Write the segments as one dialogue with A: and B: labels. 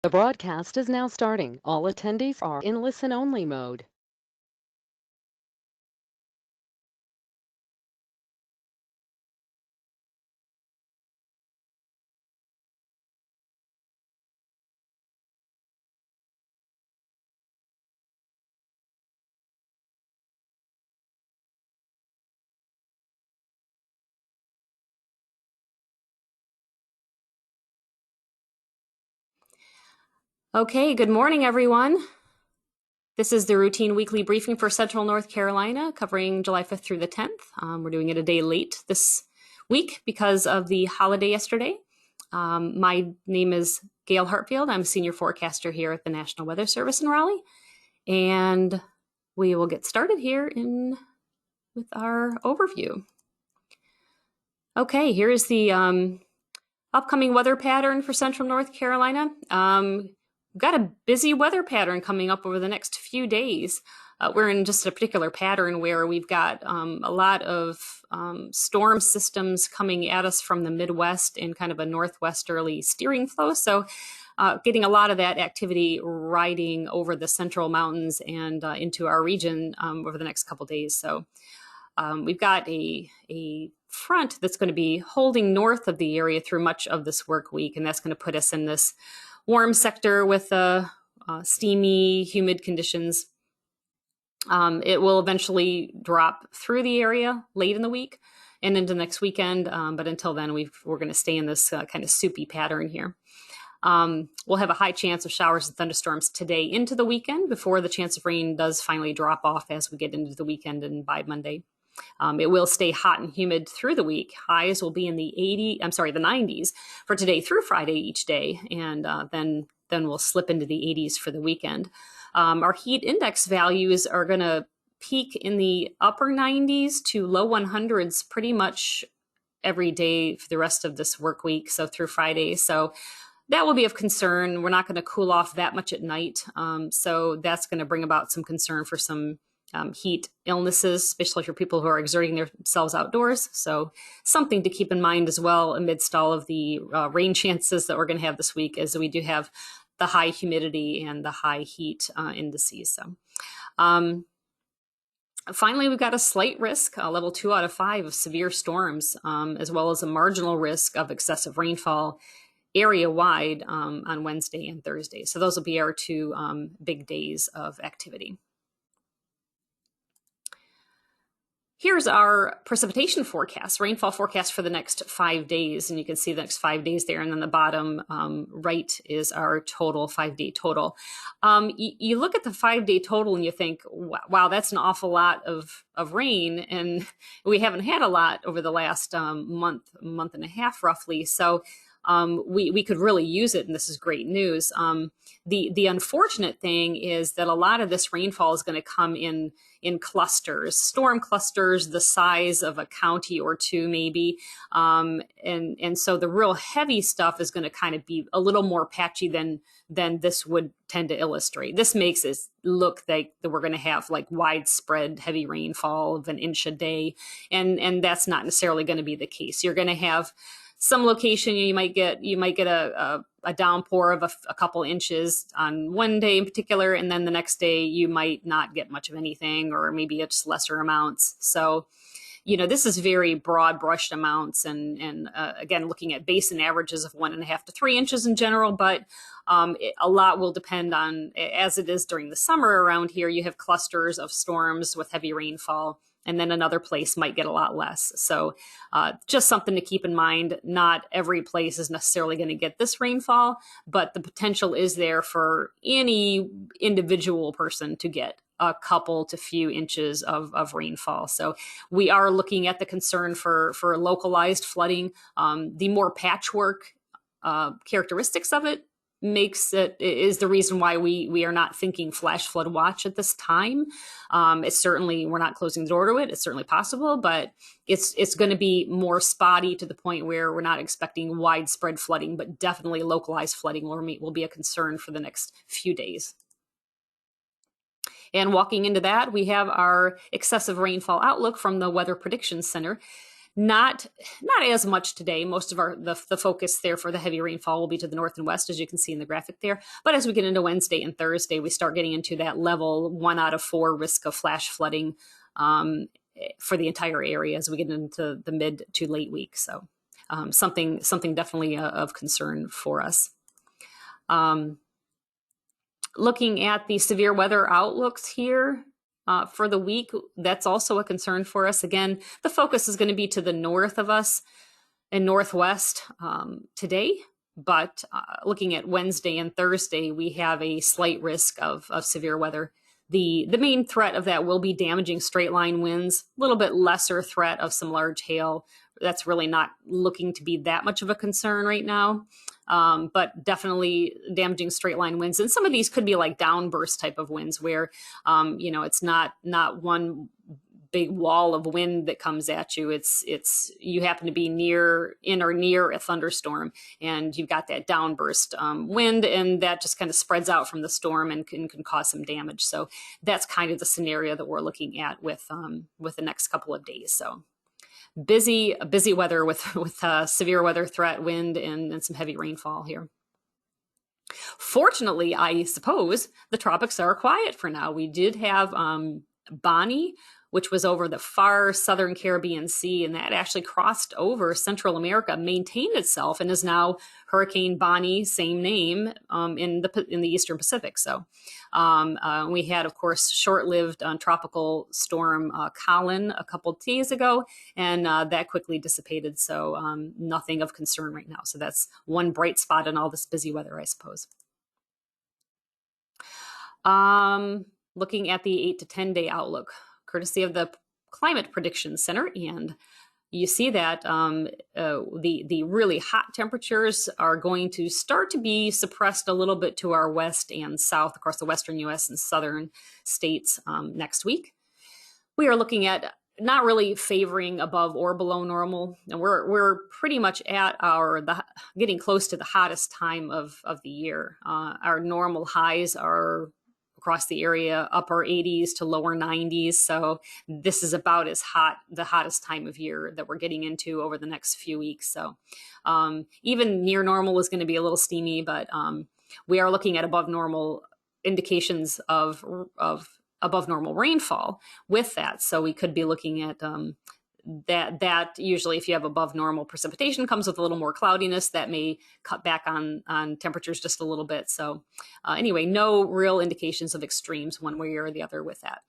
A: The broadcast is now starting. All attendees are in listen-only mode.
B: Okay, good morning, everyone. This is the routine weekly briefing for Central North Carolina, covering July 5th through the 10th. We're doing it a day late this week because of the holiday yesterday. My name is Gail Hartfield. I'm a senior forecaster here at the National Weather Service in Raleigh. And we will get started here with our overview. Okay, here is the upcoming weather pattern for Central North Carolina. We've got a busy weather pattern coming up over the next few days. We're in just a particular pattern where we've got a lot of storm systems coming at us from the Midwest in kind of a northwesterly steering flow. So getting a lot of that activity riding over the central mountains and into our region over the next couple days. So we've got a front that's going to be holding north of the area through much of this work week, and that's going to put us in this warm sector with steamy, humid conditions. It will eventually drop through the area late in the week and into next weekend, but until then, we're going to stay in this kind of soupy pattern here. We'll have a high chance of showers and thunderstorms today into the weekend before the chance of rain does finally drop off as we get into the weekend and by Monday. It will stay hot and humid through the week. Highs will be in the 90s for today through Friday each day, and then we'll slip into the 80s for the weekend. Our heat index values are going to peak in the upper 90s to low 100s pretty much every day for the rest of this work week, so through Friday. So that will be of concern. We're not going to cool off that much at night, so that's going to bring about some concern for some heat illnesses, especially for people who are exerting themselves outdoors. So something to keep in mind as well amidst all of the rain chances that we're going to have this week, as we do have the high humidity and the high heat indices. So finally, we've got a slight risk, level 2 out of 5 of severe storms, as well as a marginal risk of excessive rainfall area-wide on Wednesday and Thursday. So those will be our two big days of activity. Here's our precipitation forecast, rainfall forecast for the next 5 days. And you can see the next 5 days there. And then the bottom right is our total 5-day total. You look at the 5-day total and you think, wow, that's an awful lot of rain. And we haven't had a lot over the last month and a half roughly. So we could really use it, and this is great news. The unfortunate thing is that a lot of this rainfall is going to come in clusters, storm clusters the size of a county or two maybe, and so the real heavy stuff is going to kind of be a little more patchy than this would tend to illustrate. This makes it look like that we're going to have like widespread heavy rainfall of 1 inch a day, and that's not necessarily going to be the case. You're going to have some location you might get a downpour of a couple inches on one day in particular, and then the next day you might not get much of anything, or maybe it's lesser amounts. So, this is very broad brushed amounts, and again, looking at basin averages of 1.5 to 3 inches in general, but a lot will depend on, as it is during the summer around here, you have clusters of storms with heavy rainfall, and then another place might get a lot less. So just something to keep in mind. Not every place is necessarily going to get this rainfall, but the potential is there for any individual person to get a couple to few inches of rainfall. So we are looking at the concern for localized flooding. The more patchwork characteristics of it is the reason why we are not thinking flash flood watch at this time. It's certainly, we're not closing the door to it. It's certainly possible, but it's going to be more spotty to the point where we're not expecting widespread flooding, but definitely localized flooding will be a concern for the next few days. And walking into that, we have our excessive rainfall outlook from the Weather Prediction Center. Not as much today. Most of the focus there for the heavy rainfall will be to the north and west, as you can see in the graphic there. But as we get into Wednesday and Thursday, we start getting into that level 1 out of 4 risk of flash flooding for the entire area as we get into the mid to late week. So something definitely of concern for us. Looking at the severe weather outlooks here for the week, that's also a concern for us. Again, the focus is going to be to the north of us and northwest today. But looking at Wednesday and Thursday, we have a slight risk of severe weather. The main threat of that will be damaging straight line winds, a little bit lesser threat of some large hail. That's really not looking to be that much of a concern right now. But definitely damaging straight line winds. And some of these could be like downburst type of winds where, it's not one big wall of wind that comes at you. It's you happen to be in or near a thunderstorm, and you've got that downburst wind, and that just kind of spreads out from the storm and can cause some damage. So that's kind of the scenario that we're looking at with the next couple of days. So busy weather with severe weather threat, wind, and some heavy rainfall here. Fortunately, I suppose the tropics are quiet for now. We did have Bonnie, which was over the far southern Caribbean Sea, and that actually crossed over Central America, maintained itself, and is now Hurricane Bonnie, same name, in the Eastern Pacific. So we had, of course, short-lived tropical storm Colin a couple of days ago, and that quickly dissipated. So nothing of concern right now. So that's one bright spot in all this busy weather, I suppose. Looking at the 8 to 10 day outlook, courtesy of the Climate Prediction Center, and you see that the really hot temperatures are going to start to be suppressed a little bit to our west and south across the western U.S. and southern states next week. We are looking at not really favoring above or below normal, and we're pretty much at getting close to the hottest time of the year. Our normal highs are across the area, upper 80s to lower 90s. So this is about as hot, the hottest time of year that we're getting into over the next few weeks. So even near normal is going to be a little steamy, but we are looking at above normal indications of above normal rainfall with that. So we could be looking at that usually, if you have above normal precipitation, comes with a little more cloudiness that may cut back on temperatures just a little bit. So anyway, no real indications of extremes one way or the other with that.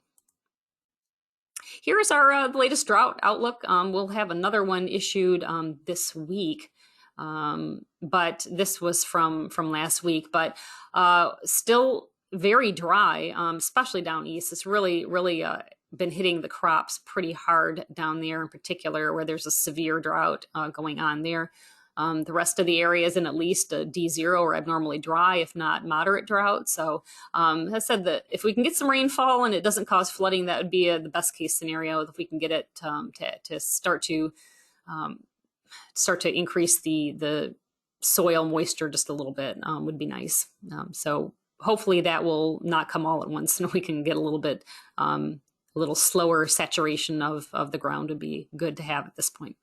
B: Here's our the latest drought outlook. We'll have another one issued this week, but this was from last week, but still very dry, especially down east. It's really been hitting the crops pretty hard down there in particular, where there's a severe drought going on there. The rest of the area is in at least a D0 or abnormally dry, if not moderate drought. So I said that if we can get some rainfall and it doesn't cause flooding, that would be the best case scenario. If we can get it to start to increase the soil moisture just a little bit, would be nice. So hopefully that will not come all at once, and we can get a little bit a little slower saturation of the ground would be good to have at this point.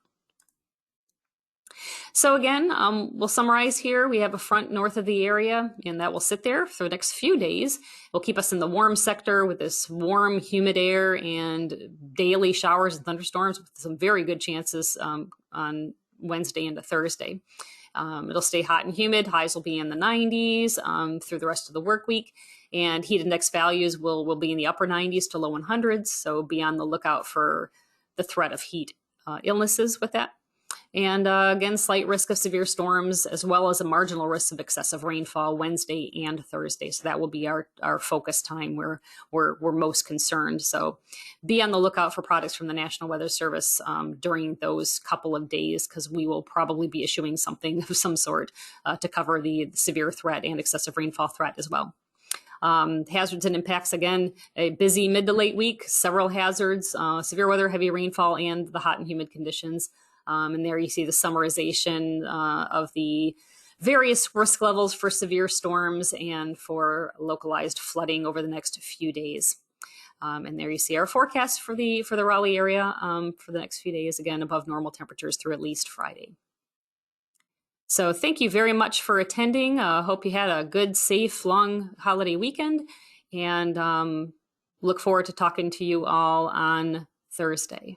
B: So again, we'll summarize here. We have a front north of the area, and that will sit there for the next few days. It will keep us in the warm sector with this warm, humid air and daily showers and thunderstorms with some very good chances on Wednesday into Thursday. It'll stay hot and humid. Highs will be in the 90s through the rest of the work week. And heat index values will be in the upper 90s to low 100s. So be on the lookout for the threat of heat illnesses with that. And again, slight risk of severe storms, as well as a marginal risk of excessive rainfall Wednesday and Thursday. So that will be our focus time where we're most concerned. So be on the lookout for products from the National Weather Service during those couple of days, because we will probably be issuing something of some sort to cover the severe threat and excessive rainfall threat as well. Hazards and impacts, again, a busy mid to late week, several hazards, severe weather, heavy rainfall, and the hot and humid conditions. And there you see the summarization of the various risk levels for severe storms and for localized flooding over the next few days. And there you see our forecast for the Raleigh area for the next few days, again, above normal temperatures through at least Friday. So thank you very much for attending. Hope you had a good, safe, long holiday weekend, and look forward to talking to you all on Thursday.